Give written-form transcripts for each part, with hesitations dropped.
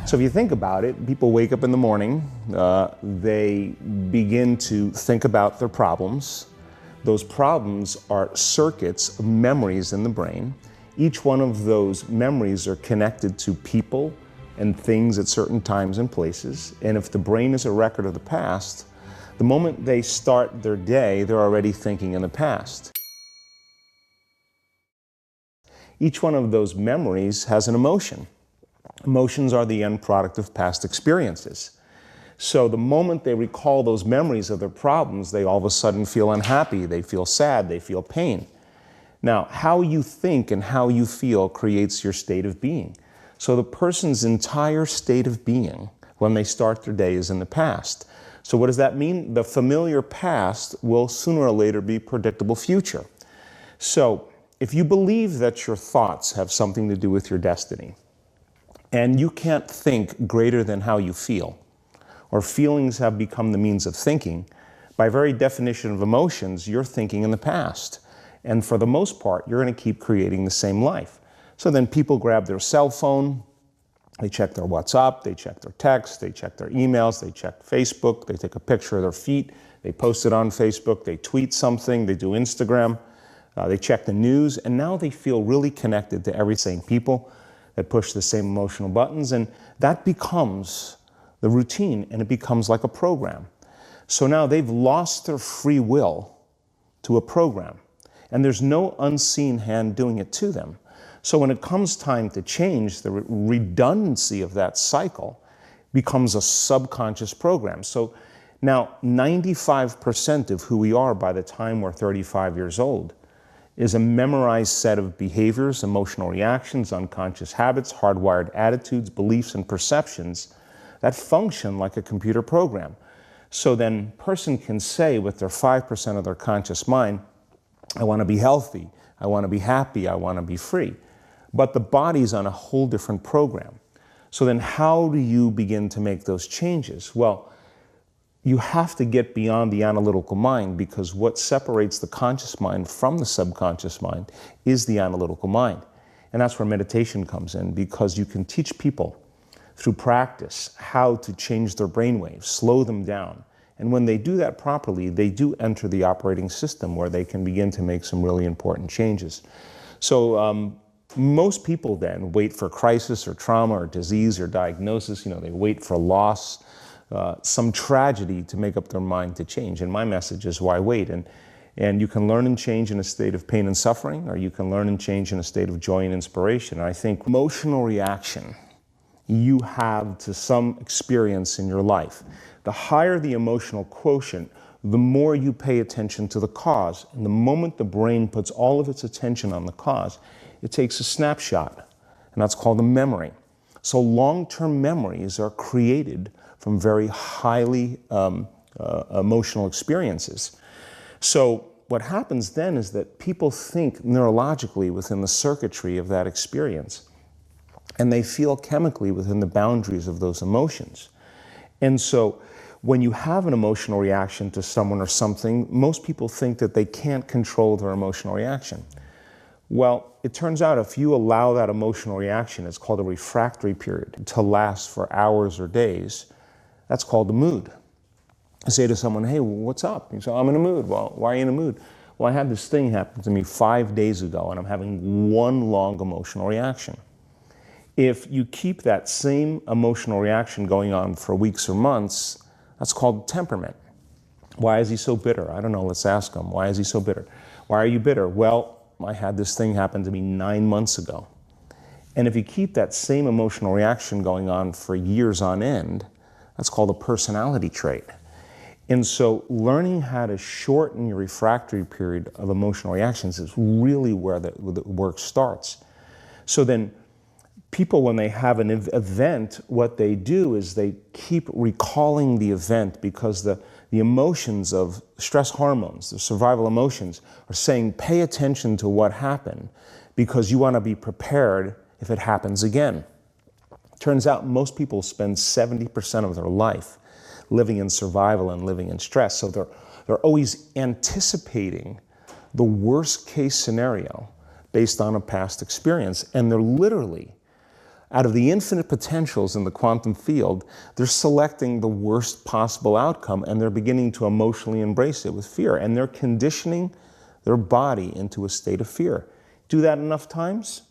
So if you think about it, people wake up in the morning, they begin to think about their problems. Those problems are circuits of memories in the brain. Each one of those memories are connected to people and things at certain times and places. And if the brain is a record of the past, the moment they start their day, they're already thinking in the past. Each one of those memories has an emotion. Emotions are the end product of past experiences. So the moment they recall those memories of their problems, they all of a sudden feel unhappy, they feel sad, they feel pain. Now, how you think and how you feel creates your state of being. So the person's entire state of being when they start their day is in the past. So what does that mean? The familiar past will sooner or later be predictable future. So if you believe that your thoughts have something to do with your destiny, and you can't think greater than how you feel, or feelings have become the means of thinking, by very definition of emotions, you're thinking in the past. And for the most part, you're going to keep creating the same life. So then people grab their cell phone, they check their WhatsApp, they check their text, they check their emails, they check Facebook, they take a picture of their feet, they post it on Facebook, they tweet something, they do Instagram, they check the news, and now they feel really connected to every same people that push the same emotional buttons, and that becomes the routine, and it becomes like a program. So now they've lost their free will to a program, and there's no unseen hand doing it to them. So when it comes time to change, the redundancy of that cycle becomes a subconscious program. So now 95% of who we are by the time we're 35 years old is a memorized set of behaviors, emotional reactions, unconscious habits, hardwired attitudes, beliefs, and perceptions that function like a computer program. So then person can say with their 5% of their conscious mind, I want to be healthy, I want to be happy, I want to be free. But the body's on a whole different program. So then how do you begin to make those changes? Well, you have to get beyond the analytical mind, because what separates the conscious mind from the subconscious mind is the analytical mind. And that's where meditation comes in, because you can teach people through practice how to change their brainwaves, slow them down. And when they do that properly, they do enter the operating system where they can begin to make some really important changes. So most people then wait for crisis or trauma or disease or diagnosis. They wait for loss, some tragedy to make up their mind to change. And my message is, why wait? And you can learn and change in a state of pain and suffering, or you can learn and change in a state of joy and inspiration. And I think emotional reaction you have to some experience in your life, the higher the emotional quotient, the more you pay attention to the cause. And the moment the brain puts all of its attention on the cause, it takes a snapshot, and that's called a memory. So long-term memories are created from very highly emotional experiences. So what happens then is that people think neurologically within the circuitry of that experience, and they feel chemically within the boundaries of those emotions. And so when you have an emotional reaction to someone or something, most people think that they can't control their emotional reaction. Well, it turns out if you allow that emotional reaction, it's called a refractory period, to last for hours or days, that's called a mood. I say to someone, hey, what's up? You say, I'm in a mood. Well, why are you in a mood? Well, I had this thing happen to me 5 days ago, and I'm having one long emotional reaction. If you keep that same emotional reaction going on for weeks or months, that's called temperament. Why is he so bitter? I don't know, let's ask him. Why is he so bitter? Why are you bitter? Well, I had this thing happen to me 9 months ago. And if you keep that same emotional reaction going on for years on end, that's called a personality trait. And so learning how to shorten your refractory period of emotional reactions is really where the work starts. So then people, when they have an event, what they do is they keep recalling the event, because the emotions of stress hormones, the survival emotions, are saying pay attention to what happened, because you want to be prepared if it happens again. Turns out most people spend 70% of their life living in survival and living in stress. So they're always anticipating the worst case scenario based on a past experience. And they're literally Out of the infinite potentials in the quantum field, they're selecting the worst possible outcome, and they're beginning to emotionally embrace it with fear. And they're conditioning their body into a state of fear. Do that enough times,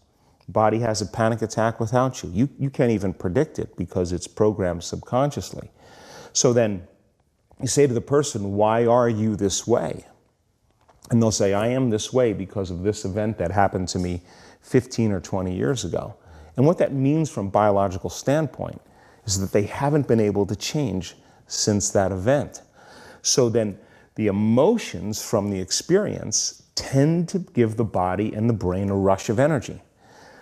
body has a panic attack without you. You can't even predict it because it's programmed subconsciously. So then you say to the person, why are you this way? And they'll say, I am this way because of this event that happened to me 15 or 20 years ago. And what that means from a biological standpoint is that they haven't been able to change since that event. So then the emotions from the experience tend to give the body and the brain a rush of energy.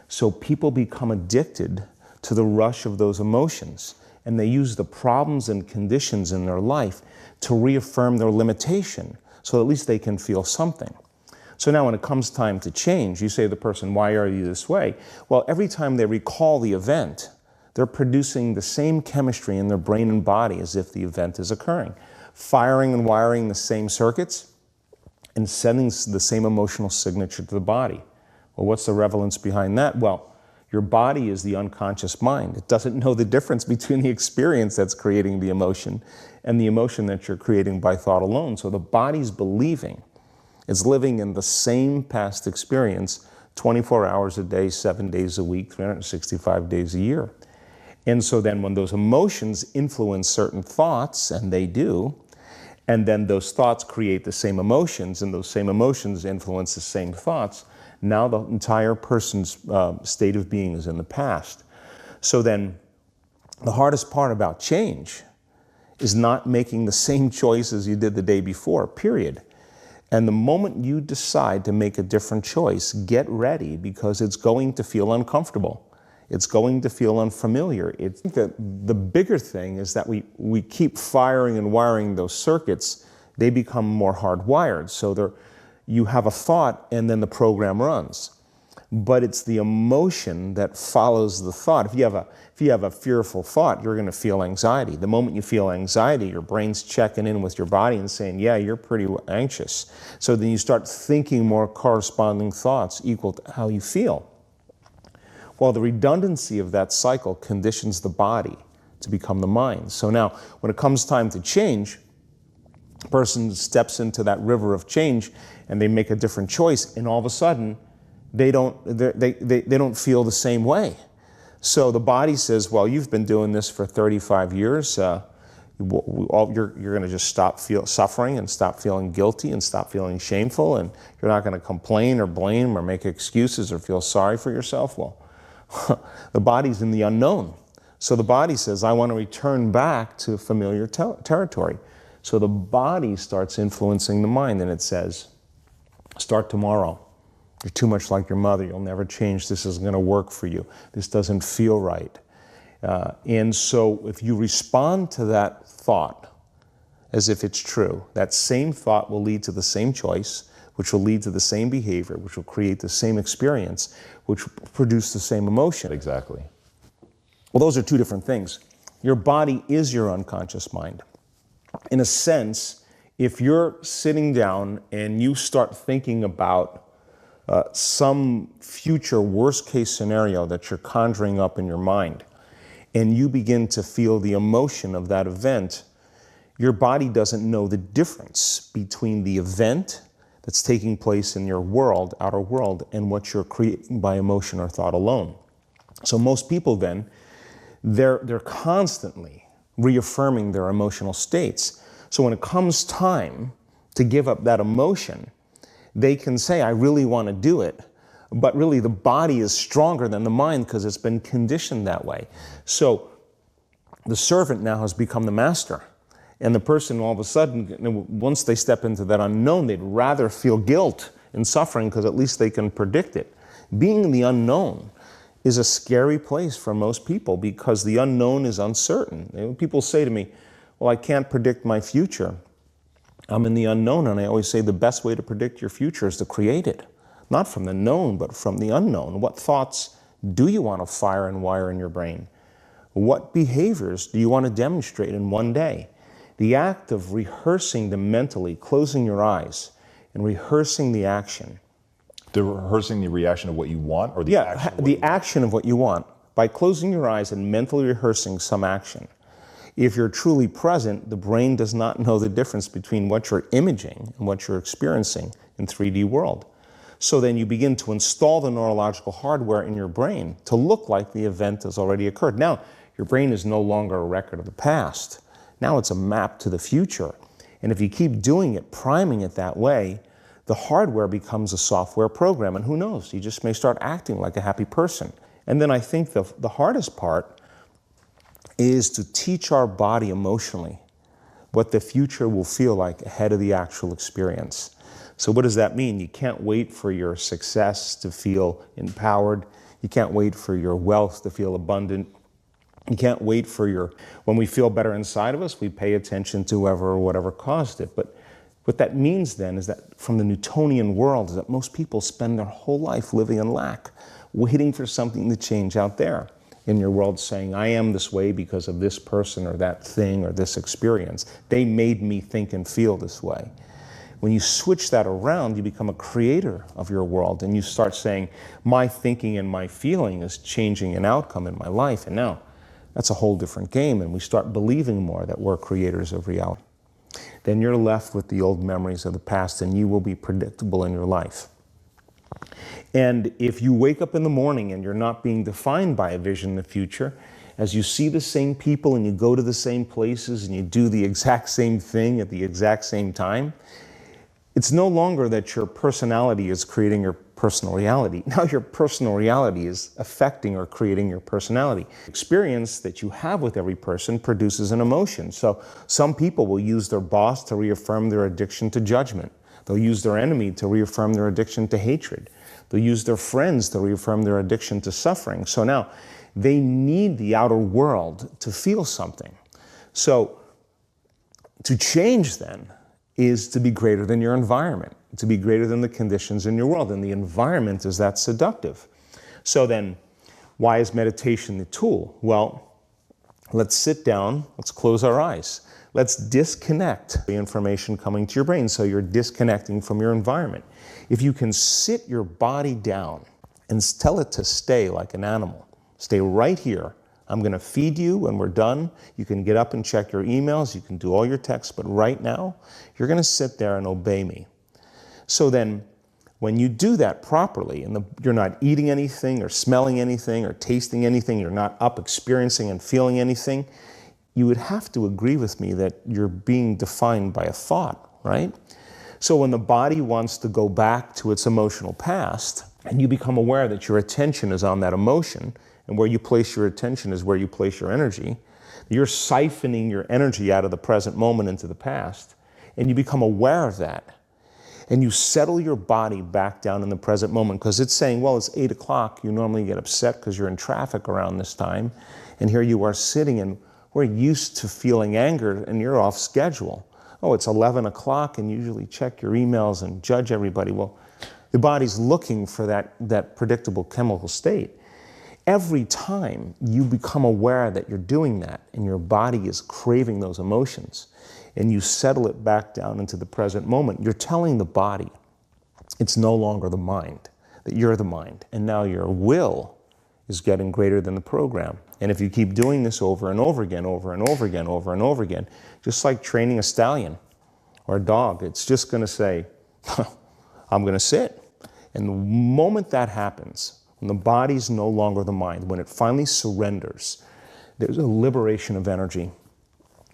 So people become addicted to the rush of those emotions, and they use the problems and conditions in their life to reaffirm their limitation, so at least they can feel something. So now when it comes time to change, you say to the person, why are you this way? Well, every time they recall the event, they're producing the same chemistry in their brain and body as if the event is occurring, firing and wiring the same circuits and sending the same emotional signature to the body. Well, what's the relevance behind that? Well, your body is the unconscious mind. It doesn't know the difference between the experience that's creating the emotion and the emotion that you're creating by thought alone. So the body's believing it's living in the same past experience 24 hours a day, 7 days a week, 365 days a year. And so then when those emotions influence certain thoughts, and they do, and then those thoughts create the same emotions, and those same emotions influence the same thoughts, now the entire person's state of being is in the past. So then the hardest part about change is not making the same choices you did the day before, period. And the moment you decide to make a different choice, get ready, because it's going to feel uncomfortable. It's going to feel unfamiliar. The bigger thing is that we keep firing and wiring those circuits. They become more hardwired. So you have a thought and then the program runs. But it's the emotion that follows the thought. If you have a fearful thought, you're going to feel anxiety. The moment you feel anxiety, your brain's checking in with your body and saying, yeah, you're pretty anxious. So then you start thinking more corresponding thoughts equal to how you feel. Well, the redundancy of that cycle conditions the body to become the mind. So now, when it comes time to change, a person steps into that river of change and they make a different choice, and all of a sudden, they don't feel the same way. So the body says, well, you've been doing this for 35 years. You're going to just stop suffering and stop feeling guilty and stop feeling shameful, and you're not going to complain or blame or make excuses or feel sorry for yourself. Well, the body's in the unknown. So the body says, I want to return back to familiar territory. So the body starts influencing the mind, and it says, start tomorrow. You're too much like your mother. You'll never change. This isn't going to work for you. This doesn't feel right. And so if you respond to that thought as if it's true, that same thought will lead to the same choice, which will lead to the same behavior, which will create the same experience, which will produce the same emotion. Exactly. Well, those are two different things. Your body is your unconscious mind. In a sense, if you're sitting down and you start thinking about some future worst-case scenario that you're conjuring up in your mind, and you begin to feel the emotion of that event, your body doesn't know the difference between the event that's taking place in your world, outer world, and what you're creating by emotion or thought alone. So most people then, they're constantly reaffirming their emotional states. So when it comes time to give up that emotion, they can say, I really want to do it, but really the body is stronger than the mind because it's been conditioned that way. So the servant now has become the master. And the person all of a sudden, once they step into that unknown, they'd rather feel guilt and suffering because at least they can predict it. Being in the unknown is a scary place for most people because the unknown is uncertain. People say to me, well, I can't predict my future. I'm in the unknown, and I always say the best way to predict your future is to create it. Not from the known, but from the unknown. What thoughts do you want to fire and wire in your brain? What behaviors do you want to demonstrate in one day? The act of rehearsing them mentally, closing your eyes, and rehearsing the action. The rehearsing the reaction of what you want, or the action of what the you want? action of what you want. by closing your eyes and mentally rehearsing some action. If you're truly present, the brain does not know the difference between what you're imaging and what you're experiencing in 3D world. So then you begin to install the neurological hardware in your brain to look like the event has already occurred. Now, your brain is no longer a record of the past. Now it's a map to the future. And if you keep doing it, priming it that way, the hardware becomes a software program. And who knows, you just may start acting like a happy person. And then I think the hardest part is to teach our body emotionally what the future will feel like ahead of the actual experience. So what does that mean? You can't wait for your success to feel empowered. You can't wait for your wealth to feel abundant. You can't wait for when we feel better inside of us, we pay attention to whoever or whatever caused it. But what that means then is that from the Newtonian world is that most people spend their whole life living in lack, waiting for something to change out there in your world, saying, I am this way because of this person or that thing or this experience. They made me think and feel this way. When you switch that around, you become a creator of your world and you start saying, my thinking and my feeling is changing an outcome in my life. And now that's a whole different game, and we start believing more that we're creators of reality. Then you're left with the old memories of the past and you will be predictable in your life. And if you wake up in the morning and you're not being defined by a vision in the future, as you see the same people and you go to the same places and you do the exact same thing at the exact same time, it's no longer that your personality is creating your personal reality. Now your personal reality is affecting or creating your personality. Experience that you have with every person produces an emotion. So some people will use their boss to reaffirm their addiction to judgment. They'll use their enemy to reaffirm their addiction to hatred. They'll use their friends to reaffirm their addiction to suffering. So now they need the outer world to feel something. So to change then is to be greater than your environment, to be greater than the conditions in your world. And the environment is that seductive. So then, why is meditation the tool? Well, let's sit down, let's close our eyes. Let's disconnect the information coming to your brain, so you're disconnecting from your environment. If you can sit your body down and tell it to stay like an animal, stay right here. I'm going to feed you when we're done. You can get up and check your emails. You can do all your texts. But right now, you're going to sit there and obey me. So then, when you do that properly, and you're not eating anything or smelling anything or tasting anything, you're not up experiencing and feeling anything, you would have to agree with me that you're being defined by a thought, right? So when the body wants to go back to its emotional past, and you become aware that your attention is on that emotion, and where you place your attention is where you place your energy, you're siphoning your energy out of the present moment into the past, and you become aware of that. And you settle your body back down in the present moment, because it's saying, well, it's 8 o'clock. You normally get upset because you're in traffic around this time. And here you are sitting, and we're used to feeling anger, and you're off schedule. Oh, it's 11 o'clock, and you usually check your emails and judge everybody. Well, the body's looking for that predictable chemical state. Every time you become aware that you're doing that, and your body is craving those emotions, and you settle it back down into the present moment, you're telling the body it's no longer the mind, that you're the mind. And now your will is getting greater than the program. And if you keep doing this over and over again, over and over again, over and over again, just like training a stallion or a dog, it's just going to say, I'm going to sit. And the moment that happens, when the body's no longer the mind, when it finally surrenders, there's a liberation of energy.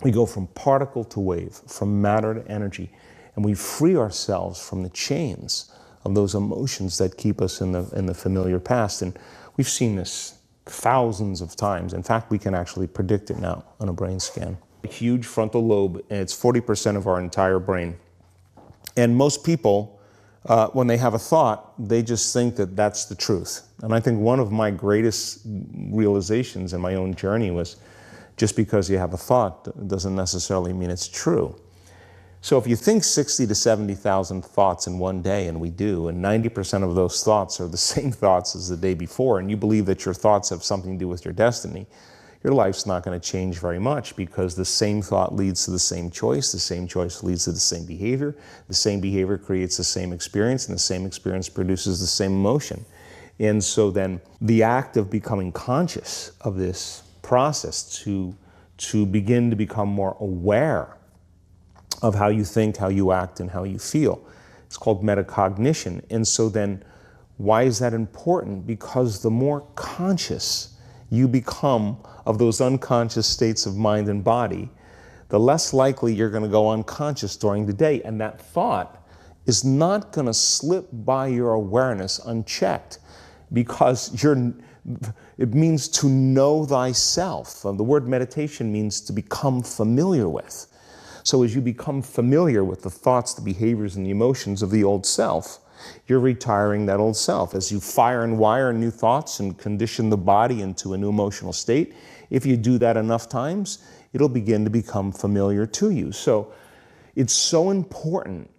We go from particle to wave, from matter to energy, and we free ourselves from the chains of those emotions that keep us in the familiar past. And we've seen this thousands of times. In fact, we can actually predict it now on a brain scan. A huge frontal lobe, and it's 40% of our entire brain. And most people, when they have a thought, they just think that that's the truth. And I think one of my greatest realizations in my own journey was, just because you have a thought doesn't necessarily mean it's true. So if you think 60 to 70,000 thoughts in one day, and we do, and 90% of those thoughts are the same thoughts as the day before, and you believe that your thoughts have something to do with your destiny, your life's not going to change very much, because the same thought leads to the same choice leads to the same behavior creates the same experience, and the same experience produces the same emotion. And so then the act of becoming conscious of this process to begin to become more aware of how you think, how you act, and how you feel. It's called metacognition. And so then why is that important? Because the more conscious you become of those unconscious states of mind and body, the less likely you're going to go unconscious during the day. And that thought is not going to slip by your awareness unchecked, because it means to know thyself. The word meditation means to become familiar with. So as you become familiar with the thoughts, the behaviors, and the emotions of the old self, you're retiring that old self. As you fire and wire new thoughts and condition the body into a new emotional state, if you do that enough times, it'll begin to become familiar to you. So it's so important,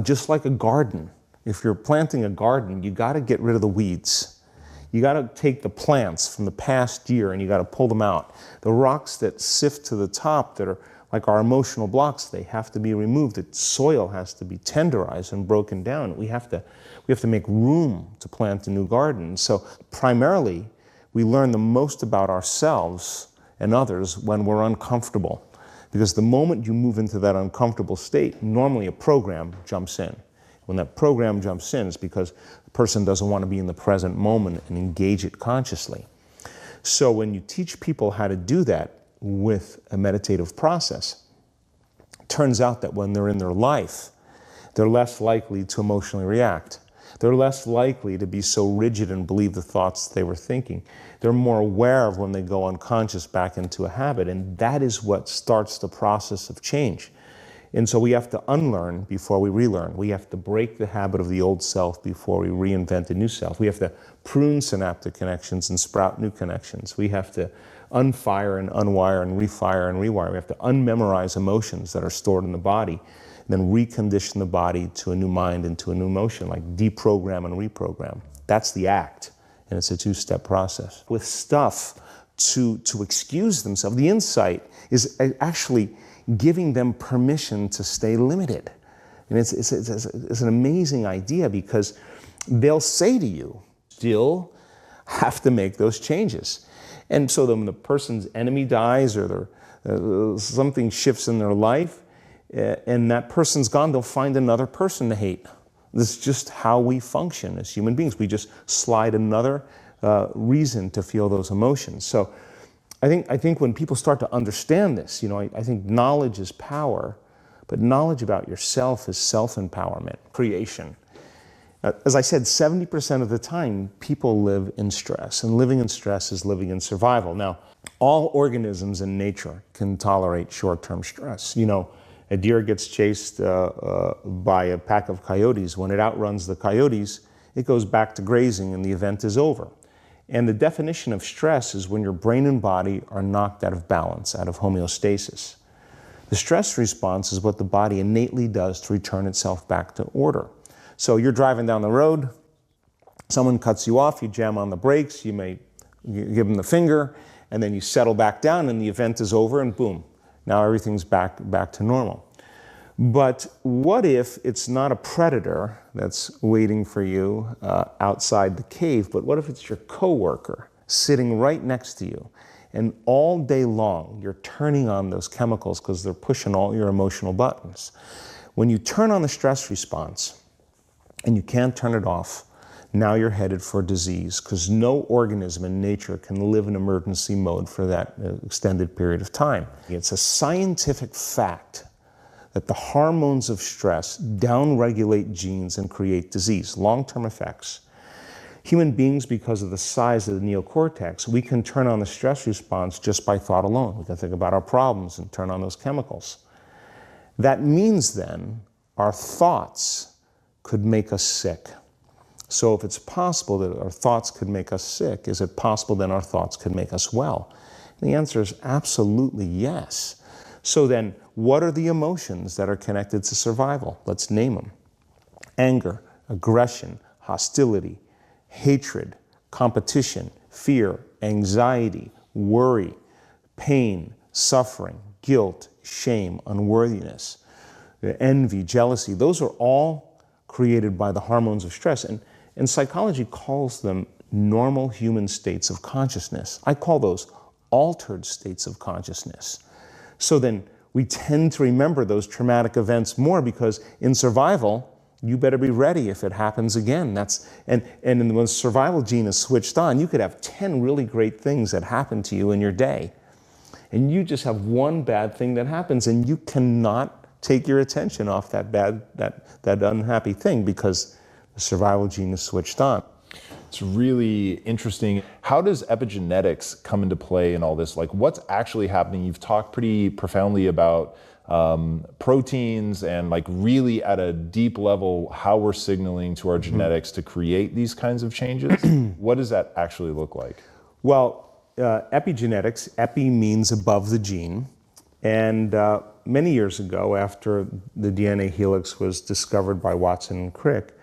just like a garden. If you're planting a garden, you got to get rid of the weeds. You got to take the plants from the past year and you got to pull them out. The rocks that sift to the top that are like our emotional blocks, they have to be removed. The soil has to be tenderized and broken down. We have to make room to plant a new garden. So primarily, we learn the most about ourselves and others when we're uncomfortable. Because the moment you move into that uncomfortable state, normally a program jumps in. When that program jumps in, it's because the person doesn't want to be in the present moment and engage it consciously. So when you teach people how to do that with a meditative process, it turns out that when they're in their life, they're less likely to emotionally react. They're less likely to be so rigid and believe the thoughts they were thinking. They're more aware of when they go unconscious back into a habit, and that is what starts the process of change. And so we have to unlearn before we relearn. We have to break the habit of the old self before we reinvent a new self. We have to prune synaptic connections and sprout new connections. We have to unfire and unwire and refire and rewire. We have to unmemorize emotions that are stored in the body, and then recondition the body to a new mind and to a new emotion, like deprogram and reprogram. That's the act, and it's a two-step process. With stuff to excuse themselves, the insight is actually giving them permission to stay limited. And it's an amazing idea, because they'll say to you, still have to make those changes. And so then when the person's enemy dies or something shifts in their life and that person's gone, they'll find another person to hate. This is just how we function as human beings. We just slide another reason to feel those emotions. So I think when people start to understand this, I think knowledge is power, but knowledge about yourself is self-empowerment, creation. As I said, 70% of the time, people live in stress, and living in stress is living in survival. Now, all organisms in nature can tolerate short-term stress. A deer gets chased by a pack of coyotes. When it outruns the coyotes, it goes back to grazing and the event is over. And the definition of stress is when your brain and body are knocked out of balance, out of homeostasis. The stress response is what the body innately does to return itself back to order. So you're driving down the road, someone cuts you off, you jam on the brakes, you may give them the finger, and then you settle back down and the event is over and boom, now everything's back to normal. But what if it's not a predator that's waiting for you outside the cave, but what if it's your coworker sitting right next to you, and all day long you're turning on those chemicals because they're pushing all your emotional buttons. When you turn on the stress response and you can't turn it off, now you're headed for disease, because no organism in nature can live in emergency mode for that extended period of time. It's a scientific fact that the hormones of stress downregulate genes and create disease, long-term effects. Human beings, because of the size of the neocortex, we can turn on the stress response just by thought alone. We can think about our problems and turn on those chemicals. That means then our thoughts could make us sick. So if it's possible that our thoughts could make us sick, is it possible then our thoughts could make us well? And the answer is absolutely yes. So then, what are the emotions that are connected to survival? Let's name them. Anger, aggression, hostility, hatred, competition, fear, anxiety, worry, pain, suffering, guilt, shame, unworthiness, envy, jealousy. Those are all created by the hormones of stress. And And psychology calls them normal human states of consciousness. I call those altered states of consciousness. So then we tend to remember those traumatic events more because in survival, you better be ready if it happens again. And when the survival gene is switched on, you could have 10 really great things that happen to you in your day. And you just have one bad thing that happens and you cannot take your attention off that unhappy thing because the survival gene is switched on. It's really interesting. How does epigenetics come into play in all this? Like, what's actually happening? You've talked pretty profoundly about proteins and like really at a deep level how we're signaling to our genetics to create these kinds of changes. What does that actually look like? Well, epigenetics, epi means above the gene. And many years ago, after the DNA helix was discovered by Watson and Crick,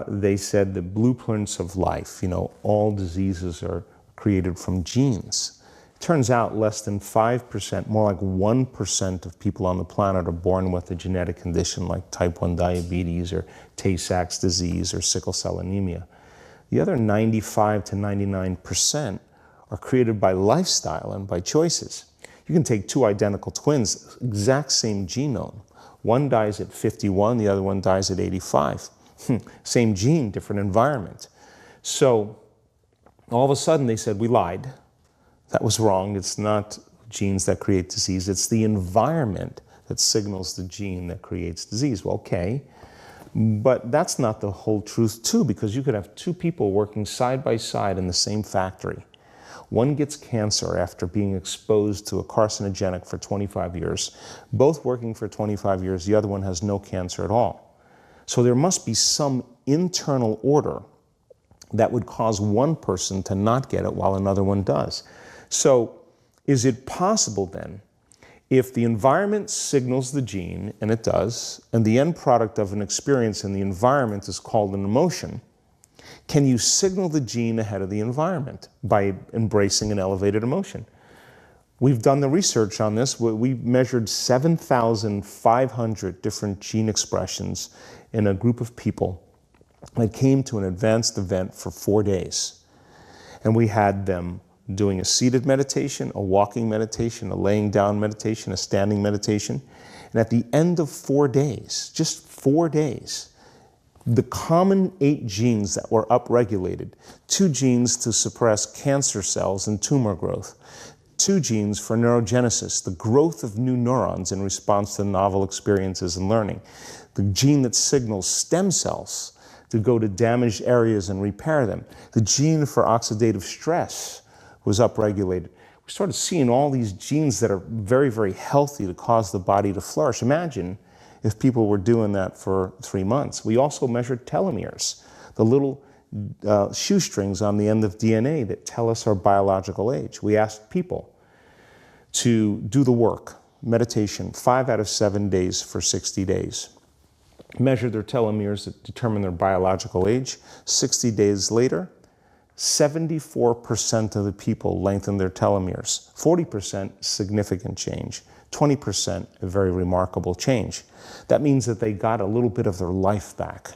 they said the blueprints of life, all diseases are created from genes. It turns out less than 5%, more like 1% of people on the planet are born with a genetic condition like type 1 diabetes or Tay-Sachs disease or sickle cell anemia. The other 95 to 99% are created by lifestyle and by choices. You can take two identical twins, exact same genome. One dies at 51, the other one dies at 85. Same gene, different environment. So all of a sudden they said, we lied. That was wrong. It's not genes that create disease. It's the environment that signals the gene that creates disease. Well, okay. But that's not the whole truth too, because you could have two people working side by side in the same factory. One gets cancer after being exposed to a carcinogenic for 25 years. Both working for 25 years, the other one has no cancer at all. So there must be some internal order that would cause one person to not get it while another one does. So is it possible then, if the environment signals the gene, and it does, and the end product of an experience in the environment is called an emotion, can you signal the gene ahead of the environment by embracing an elevated emotion? We've done the research on this. We measured 7,500 different gene expressions in a group of people that came to an advanced event for 4 days. And we had them doing a seated meditation, a walking meditation, a laying down meditation, a standing meditation. And at the end of 4 days, just 4 days, the common 8 genes that were upregulated, 2 genes to suppress cancer cells and tumor growth, 2 genes for neurogenesis, the growth of new neurons in response to novel experiences and learning, the gene that signals stem cells to go to damaged areas and repair them, the gene for oxidative stress was upregulated. We started seeing all these genes that are very, very healthy to cause the body to flourish. Imagine if people were doing that for 3 months. We also measured telomeres, the little shoestrings on the end of DNA that tell us our biological age. We asked people to do the work, meditation, 5 out of 7 days for 60 days. Measure their telomeres that determine their biological age. 60 days later, 74% of the people lengthened their telomeres. 40% significant change. 20% a very remarkable change. That means that they got a little bit of their life back.